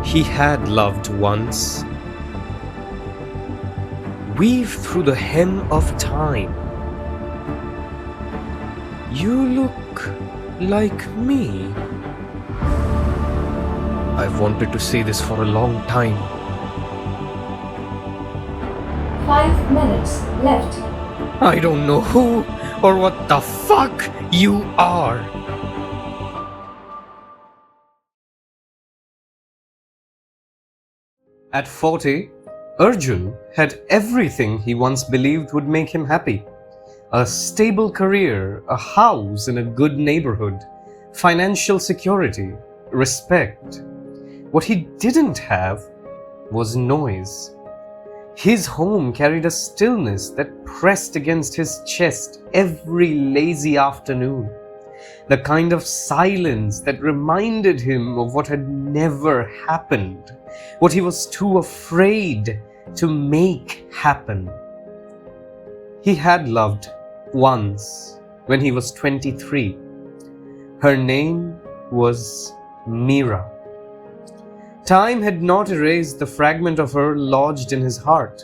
He had loved once. Weave through the hem of time. You look like me. I've wanted to say this for a long time. 5 minutes left. I don't know who or what the fuck you are. At 40, Arjun had everything he once believed would make him happy. A stable career, a house in a good neighborhood, financial security, respect. What he didn't have was noise. His home carried a stillness that pressed against his chest every lazy afternoon. The kind of silence that reminded him of what had never happened, what he was too afraid to make happen. He had loved once when he was 23. Her name was Meera. Time had not erased the fragment of her lodged in his heart.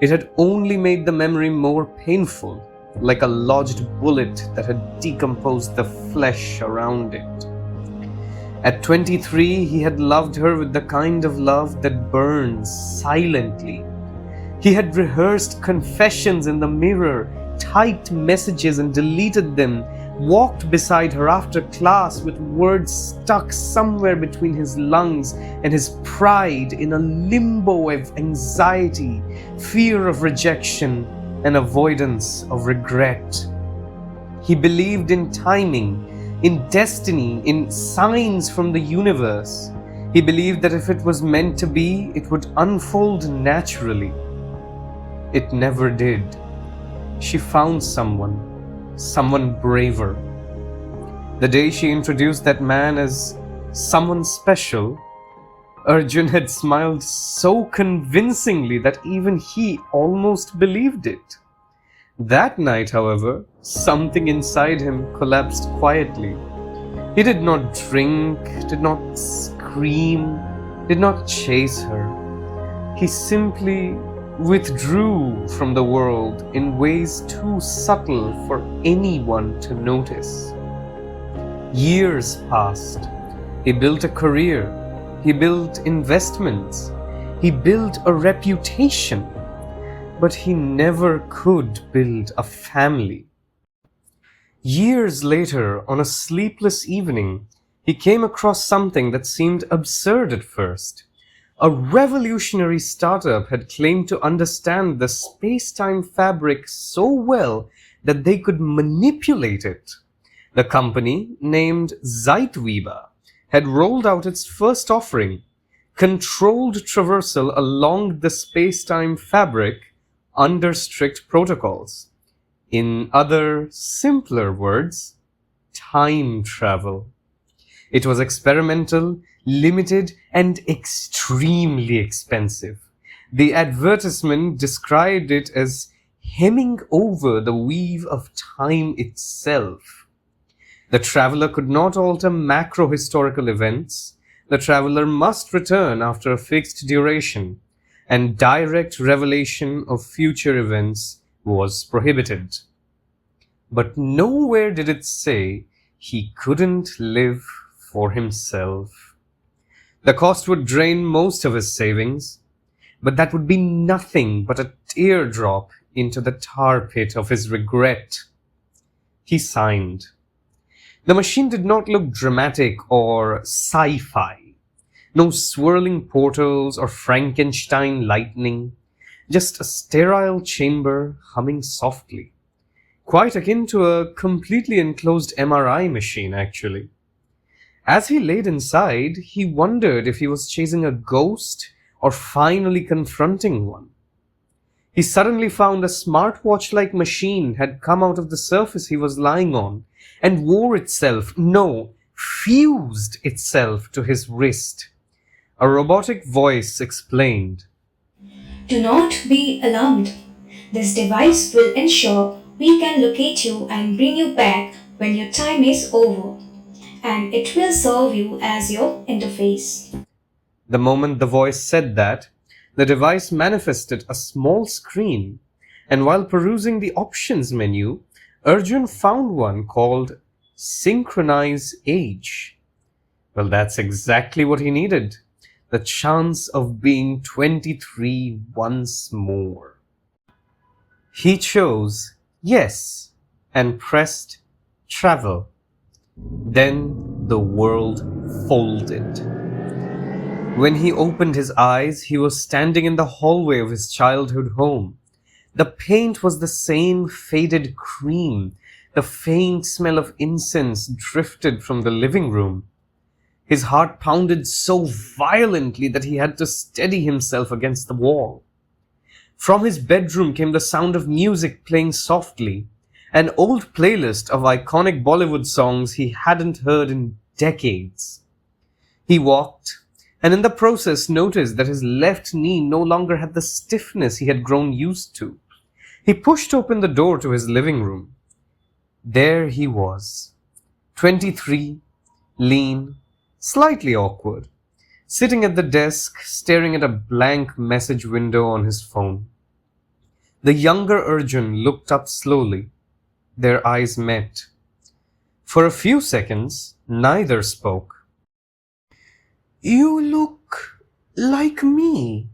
It had only made the memory more painful, like a lodged bullet that had decomposed the flesh around it. At 23, he had loved her with the kind of love that burns silently. He had rehearsed confessions in the mirror, typed messages and deleted them, walked beside her after class with words stuck somewhere between his lungs and his pride in a limbo of anxiety, fear of rejection, and avoidance of regret. He believed in timing, in destiny, in signs from the universe. He believed that if it was meant to be, it would unfold naturally. It never did. She found someone braver. The day she introduced that man as someone special, Arjun had smiled so convincingly that even he almost believed it. That night, however, something inside him collapsed quietly. He did not drink, did not scream, did not chase her. He simply withdrew from the world in ways too subtle for anyone to notice. Years passed. He built a career. He built investments. He built a reputation. But he never could build a family. Years later, on a sleepless evening, he came across something that seemed absurd at first. A revolutionary startup had claimed to understand the space-time fabric so well that they could manipulate it. The company, named Zeitweaver, had rolled out its first offering, controlled traversal along the space-time fabric under strict protocols. In other, simpler words, time travel. It was experimental, limited, and extremely expensive. The advertisement described it as hemming over the weave of time itself. The traveler could not alter macro-historical events. The traveler must return after a fixed duration, and direct revelation of future events was prohibited. But nowhere did it say he couldn't live for himself. The cost would drain most of his savings, but that would be nothing but a teardrop into the tar pit of his regret. He signed. The machine did not look dramatic or sci-fi. No swirling portals or Frankenstein lightning, just a sterile chamber humming softly. Quite akin to a completely enclosed MRI machine, actually. As he laid inside, he wondered if he was chasing a ghost or finally confronting one. He suddenly found a smartwatch-like machine had come out of the surface he was lying on and fused itself to his wrist. A robotic voice explained, Do not be alarmed. This device will ensure we can locate you and bring you back when your time is over. and it will serve you as your interface. The moment the voice said that, the device manifested a small screen, and while perusing the options menu, Arjun found one called Synchronize Age. Well, that's exactly what he needed. The chance of being 23 once more. He chose yes and pressed travel. Then the world folded. When he opened his eyes, he was standing in the hallway of his childhood home. The paint was the same faded cream. The faint smell of incense drifted from the living room. His heart pounded so violently that he had to steady himself against the wall. From his bedroom came the sound of music playing softly, an old playlist of iconic Bollywood songs he hadn't heard in decades. He walked, and in the process noticed that his left knee no longer had the stiffness he had grown used to. He pushed open the door to his living room. There he was, 23, lean, slightly awkward, sitting at the desk, staring at a blank message window on his phone. The younger Arjun looked up slowly. Their eyes met. For a few seconds, neither spoke. "You look like me,"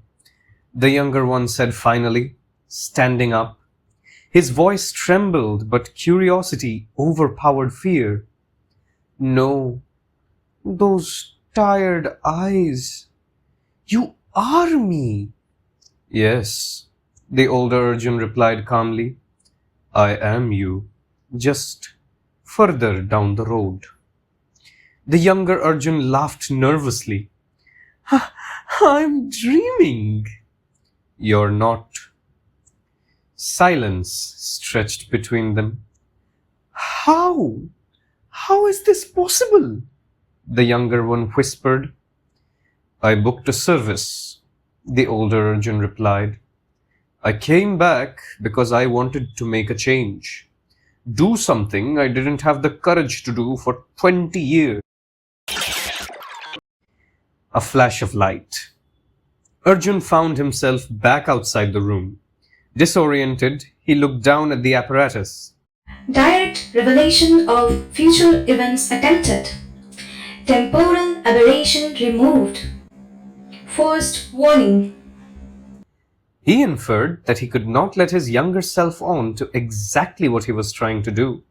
the younger one said finally, standing up. His voice trembled, but curiosity overpowered fear. "No, those tired eyes. You are me." "Yes," the older Arjun replied calmly. "I am you, just further down the road." The younger Arjun laughed nervously. "I'm dreaming." "You're not." Silence stretched between them. How? How is this possible?" the younger one whispered. "I booked a service," the older Arjun replied. "I came back because I wanted to make a change. Do something I didn't have the courage to do for 20 years. A flash of light. Arjun found himself back outside the room. Disoriented, he looked down at the apparatus. Direct revelation of future events attempted. Temporal aberration removed. First warning. He inferred that he could not let his younger self on to exactly what he was trying to do.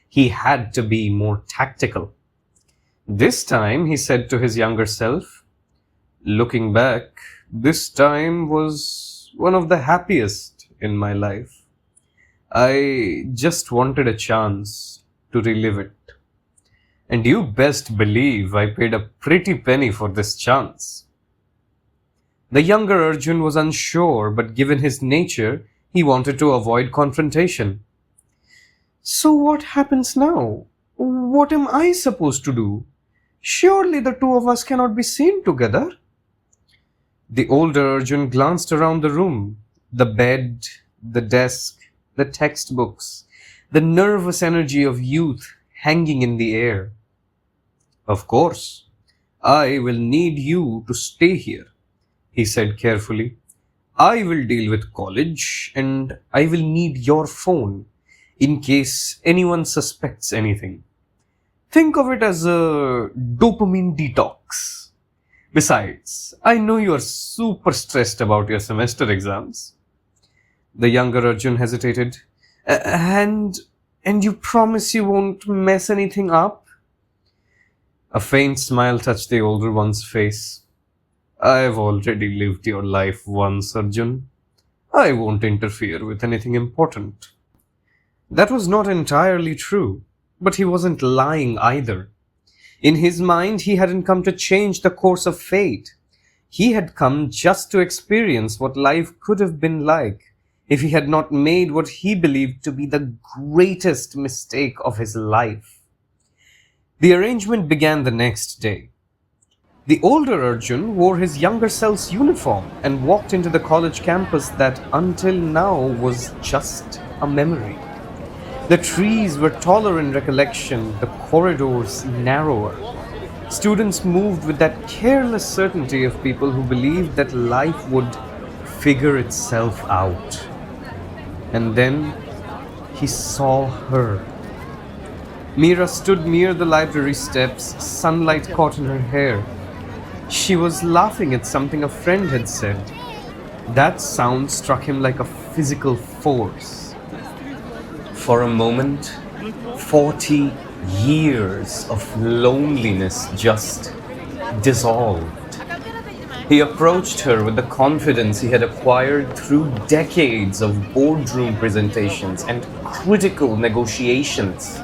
He had to be more tactical. This time, he said to his younger self, "Looking back, this time was one of the happiest in my life. I just wanted a chance to relive it. And you best believe I paid a pretty penny for this chance." The younger Arjun was unsure, but given his nature, he wanted to avoid confrontation. "So what happens now? What am I supposed to do? Surely the two of us cannot be seen together." The older Arjun glanced around the room. The bed, the desk, the textbooks, the nervous energy of youth hanging in the air. "Of course, I will need you to stay here," he said carefully. "I will deal with college and I will need your phone in case anyone suspects anything. Think of it as a dopamine detox. Besides, I know you are super stressed about your semester exams." The younger Arjun hesitated. And you promise you won't mess anything up?" A faint smile touched the older one's face. "I've already lived your life once, Arjun. I won't interfere with anything important." That was not entirely true, but he wasn't lying either. In his mind, he hadn't come to change the course of fate. He had come just to experience what life could have been like if he had not made what he believed to be the greatest mistake of his life. The arrangement began the next day. The older Arjun wore his younger self's uniform and walked into the college campus that until now was just a memory. The trees were taller in recollection, the corridors narrower. Students moved with that careless certainty of people who believed that life would figure itself out. And then he saw her. Meera stood near the library steps, sunlight caught in her hair. She was laughing at something a friend had said. That sound struck him like a physical force. For a moment, 40 years of loneliness just dissolved. He approached her with the confidence he had acquired through decades of boardroom presentations and critical negotiations.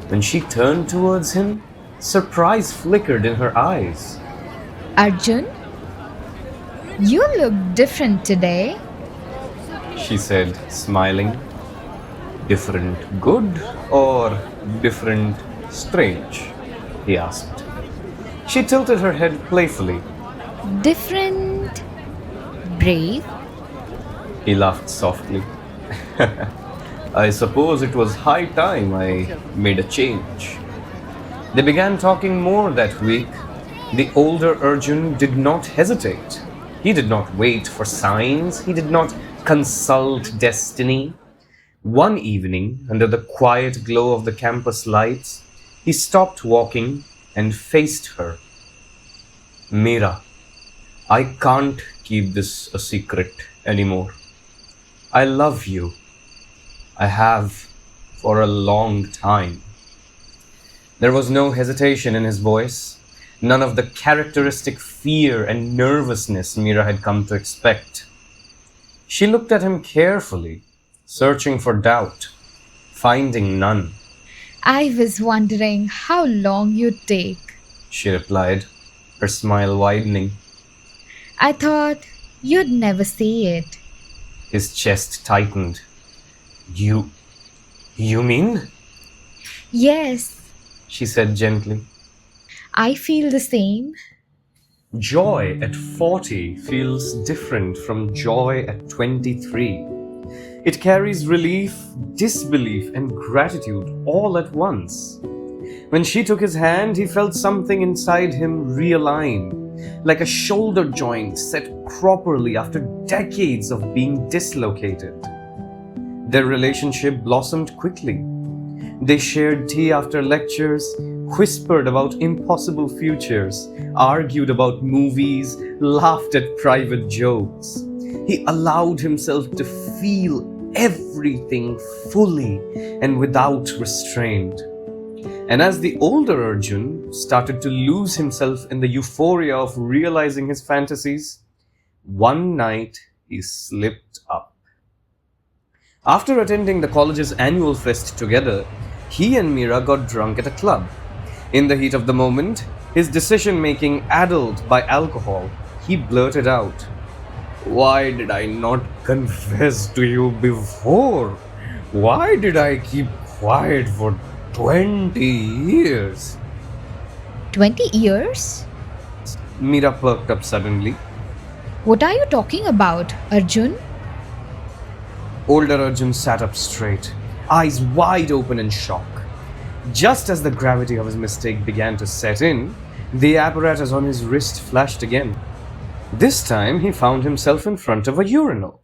When she turned towards him, surprise flickered in her eyes. Arjun, you look different today. She said, smiling. Different good or different strange? He asked. She tilted her head playfully. Different, brave. He laughed softly. I suppose it was high time I made a change. They began talking more that week. The older Arjun did not hesitate. He did not wait for signs. He did not consult destiny. One evening, under the quiet glow of the campus lights, he stopped walking and faced her. Meera, I can't keep this a secret anymore. I love you. I have for a long time. There was no hesitation in his voice, none of the characteristic fear and nervousness Meera had come to expect. She looked at him carefully, searching for doubt, finding none. I was wondering how long you'd take. She replied, her smile widening. I thought you'd never say it. His chest tightened. You mean? Yes, She said gently. I feel the same. Joy at 40 feels different from joy at 23. It carries relief, disbelief, and gratitude all at once. When she took his hand, he felt something inside him realign, like a shoulder joint set properly after decades of being dislocated. Their relationship blossomed quickly. They shared tea after lectures, whispered about impossible futures, argued about movies, laughed at private jokes. He allowed himself to feel everything fully and without restraint. And as the older Arjun started to lose himself in the euphoria of realizing his fantasies, one night he slipped up. After attending the college's annual fest together, he and Meera got drunk at a club. In the heat of the moment, his decision-making addled by alcohol, he blurted out, "Why did I not confess to you before? Why did I keep quiet for 20 years?" 20 years? Meera perked up suddenly. What are you talking about, Arjun? Older Arjun sat up straight, eyes wide open in shock. Just as the gravity of his mistake began to set in, the apparatus on his wrist flashed again. This time he found himself in front of a urinal.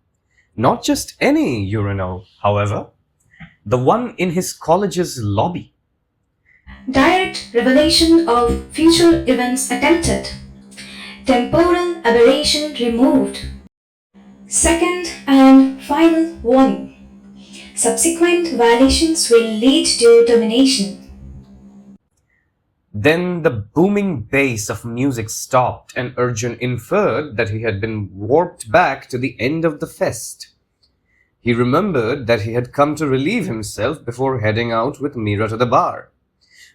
Not just any urinal, however, the one in his college's lobby. Direct revelation of future events attempted. Temporal aberration removed. Second and final warning. Subsequent violations will lead to termination. Then the booming bass of music stopped, and Arjun inferred that he had been warped back to the end of the fest. He remembered that he had come to relieve himself before heading out with Meera to the bar.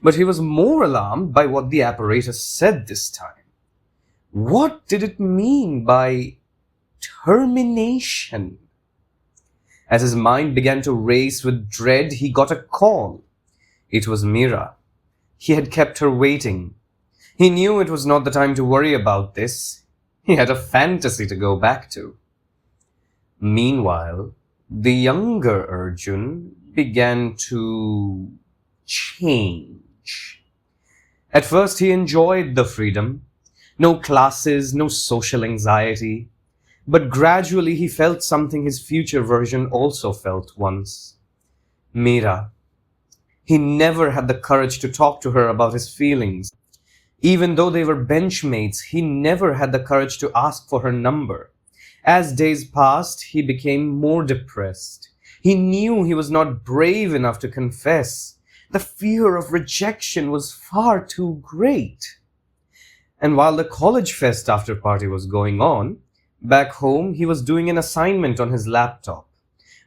But he was more alarmed by what the apparatus said this time. What did it mean by termination? As his mind began to race with dread, he got a call. It was Meera. He had kept her waiting. He knew it was not the time to worry about this. He had a fantasy to go back to. Meanwhile, the younger Arjun began to change. At first, he enjoyed the freedom. No classes, no social anxiety. But gradually, he felt something his future version also felt once. Meera. He never had the courage to talk to her about his feelings. Even though they were benchmates, he never had the courage to ask for her number. As days passed, he became more depressed. He knew he was not brave enough to confess. The fear of rejection was far too great. And while the college fest after party was going on, back home he was doing an assignment on his laptop,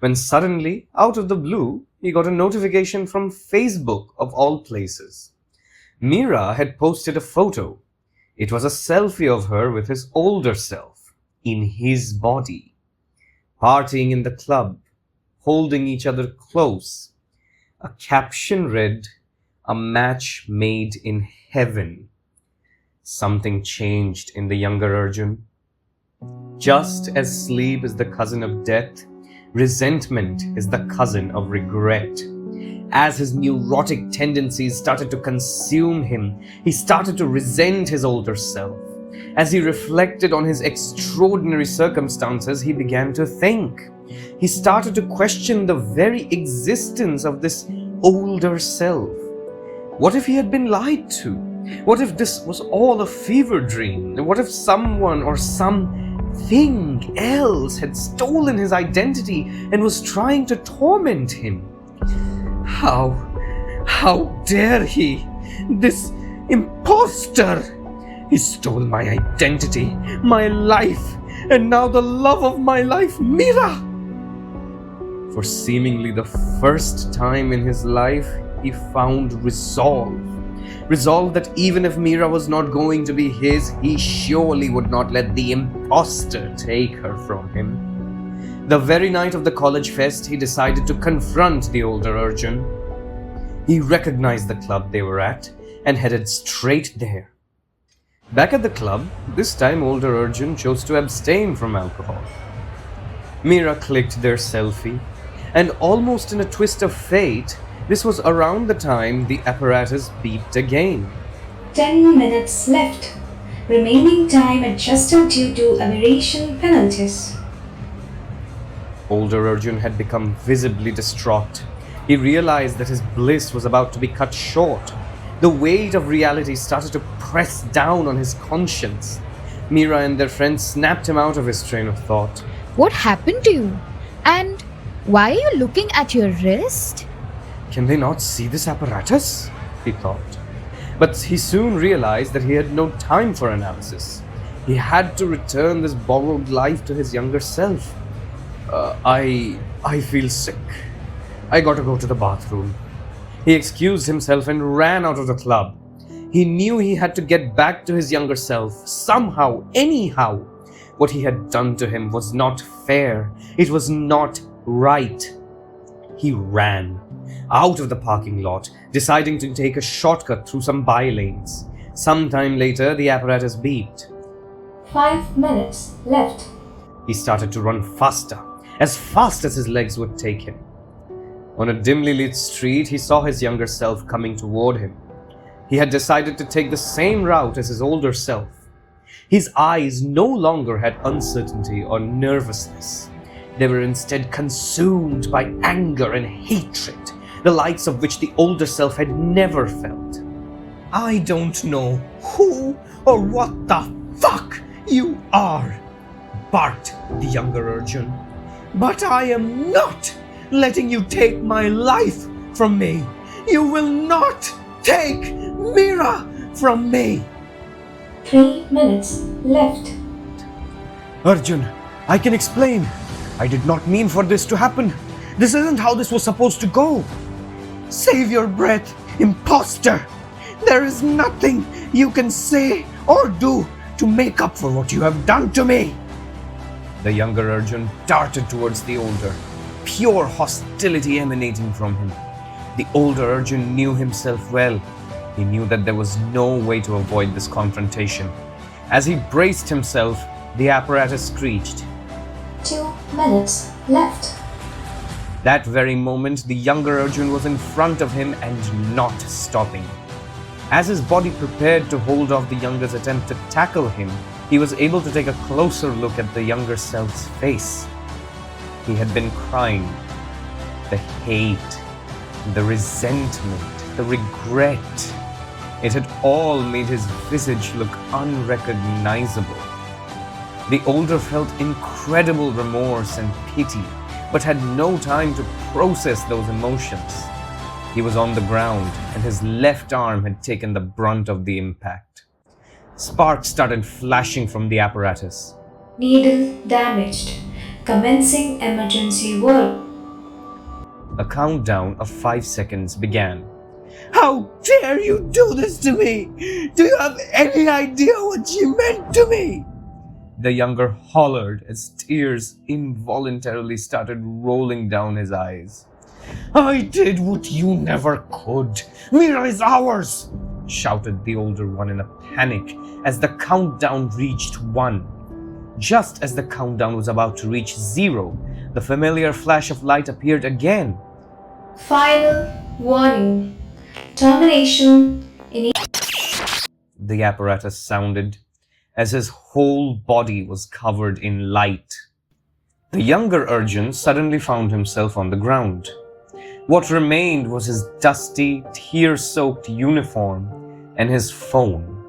when suddenly, out of the blue, he got a notification from Facebook of all places. Meera had posted a photo. It was a selfie of her with his older self, in his body, partying in the club, holding each other close. A caption read, "A match made in heaven." Something changed in the younger Arjun. Just as sleep is the cousin of death, resentment is the cousin of regret. As his neurotic tendencies started to consume him, he started to resent his older self. As he reflected on his extraordinary circumstances, he began to think. He started to question the very existence of this older self. What if he had been lied to? What if this was all a fever dream? What if someone or something else had stolen his identity and was trying to torment him? How dare he? This imposter! He stole my identity, my life, and now the love of my life, Meera! For seemingly the first time in his life, he found resolve. Resolve that even if Meera was not going to be his, he surely would not let the imposter take her from him. The very night of the college fest, he decided to confront the older Arjun. He recognized the club they were at and headed straight there. Back at the club, this time older Arjun chose to abstain from alcohol. Meera clicked their selfie, and almost in a twist of fate, this was around the time the apparatus beeped again. 10 minutes left. Remaining time adjusted due to aberration penalties. Older Arjun had become visibly distraught. He realized that his bliss was about to be cut short. The weight of reality started to press down on his conscience. Meera and their friends snapped him out of his train of thought. What happened to you? And why are you looking at your wrist? Can they not see this apparatus? He thought. But he soon realized that he had no time for analysis. He had to return this borrowed life to his younger self. I feel sick. I gotta go to the bathroom. He excused himself and ran out of the club. He knew he had to get back to his younger self, somehow, anyhow. What he had done to him was not fair. It was not right. He ran out of the parking lot, deciding to take a shortcut through some by lanes. Sometime later, the apparatus beeped. 5 minutes left. He started to run faster, as fast as his legs would take him. On a dimly lit street, he saw his younger self coming toward him. He had decided to take the same route as his older self. His eyes no longer had uncertainty or nervousness. They were instead consumed by anger and hatred, the likes of which the older self had never felt. I don't know who or what the fuck you are, barked the younger Arjun. But I am not letting you take my life from me. You will not take Meera from me. 3 minutes left. Arjun, I can explain. I did not mean for this to happen. This isn't how this was supposed to go. Save your breath, imposter. There is nothing you can say or do to make up for what you have done to me. The younger Arjun darted towards the older, pure hostility emanating from him. The older Arjun knew himself well. He knew that there was no way to avoid this confrontation. As he braced himself, the apparatus screeched. 2 minutes left. That very moment, the younger Arjun was in front of him and not stopping. As his body prepared to hold off the younger's attempt to tackle him, he was able to take a closer look at the younger self's face. He had been crying. The hate, the resentment, the regret. It had all made his visage look unrecognizable. The older felt incredible remorse and pity, but had no time to process those emotions. He was on the ground, and his left arm had taken the brunt of the impact. Sparks started flashing from the apparatus. Needle damaged. Commencing emergency work. A countdown of 5 seconds began. How dare you do this to me? Do you have any idea what you meant to me? The younger hollered as tears involuntarily started rolling down his eyes. I did what you never could. Meera is ours, shouted the older one in a panic as the countdown reached 1. Just as the countdown was about to reach 0, the familiar flash of light appeared again. Final warning. Termination. The apparatus sounded as his whole body was covered in light. The younger Arjun suddenly found himself on the ground. What remained was his dusty, tear-soaked uniform and his phone.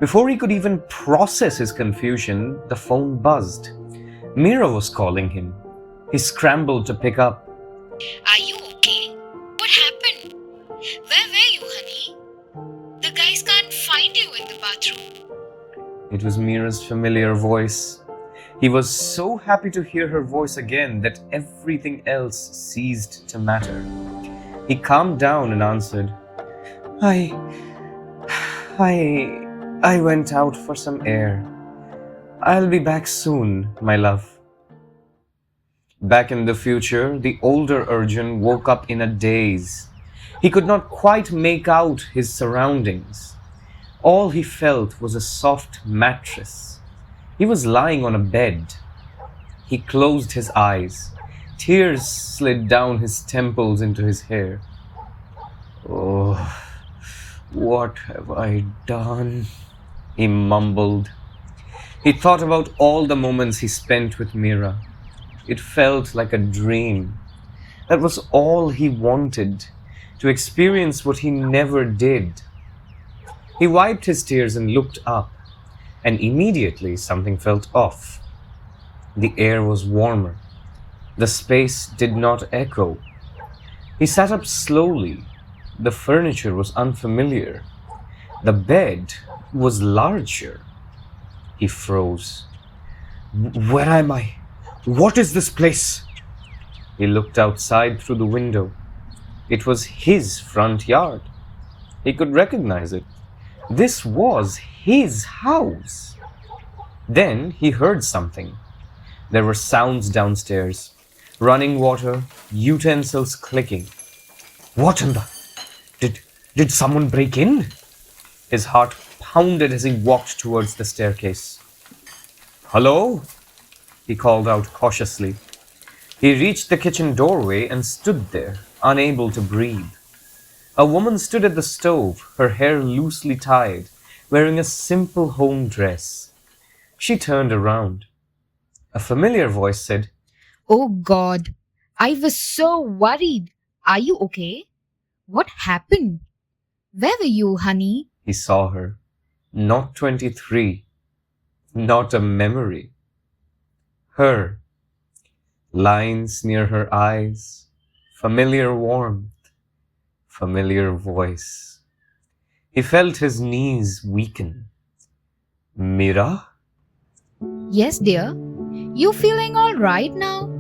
Before he could even process his confusion, the phone buzzed. Meera was calling him. He scrambled to pick up. Are you okay? What happened? Where were you, honey? The guys can't find you in the bathroom. It was Meera's familiar voice. He was so happy to hear her voice again that everything else ceased to matter. He calmed down and answered, I went out for some air. I'll be back soon, my love. Back in the future, the older Arjun woke up in a daze. He could not quite make out his surroundings. All he felt was a soft mattress. He was lying on a bed. He closed his eyes. Tears slid down his temples into his hair. Oh, what have I done? He mumbled. He thought about all the moments he spent with Meera. It felt like a dream. That was all he wanted, to experience what he never did. He wiped his tears and looked up, and immediately something felt off. The air was warmer. The space did not echo. He sat up slowly. The furniture was unfamiliar. The bed was larger. He froze. Where am I? What is this place? He looked outside through the window. It was his front yard. He could recognize it. This was his house. Then he heard something. There were sounds downstairs. Running water, utensils clicking. What in the... Did someone break in? His heart pounded as he walked towards the staircase. Hello? He called out cautiously. He reached the kitchen doorway and stood there, unable to breathe. A woman stood at the stove, her hair loosely tied, wearing a simple home dress. She turned around. A familiar voice said, Oh God, I was so worried. Are you okay? What happened? Where were you, honey? He saw her. Not 23. Not a memory. Her. Lines near her eyes. Familiar warmth. Familiar voice. He felt his knees weaken. Meera? Yes, dear. You feeling all right now?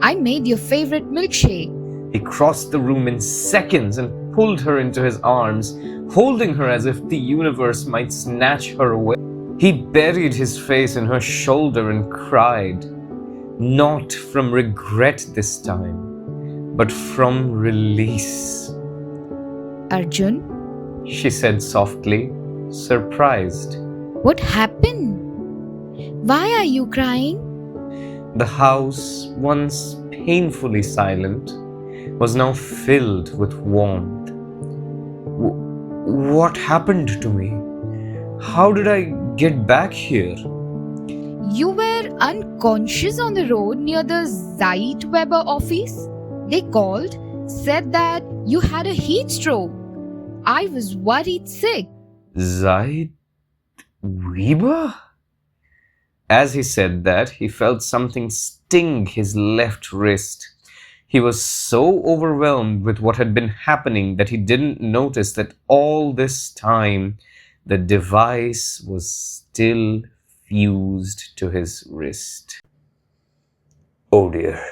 I made your favorite milkshake. He crossed the room in seconds and pulled her into his arms, holding her as if the universe might snatch her away. He buried his face in her shoulder and cried, not from regret this time, but from release. Arjun? She said softly, surprised. What happened? Why are you crying? The house, once painfully silent, was now filled with warmth. What happened to me? How did I get back here? You were unconscious on the road near the Weber office. They called, said that you had a heat stroke. I was worried sick. Zaid Weber? As he said that, he felt something sting his left wrist. He was so overwhelmed with what had been happening that he didn't notice that all this time the device was still fused to his wrist. Oh dear.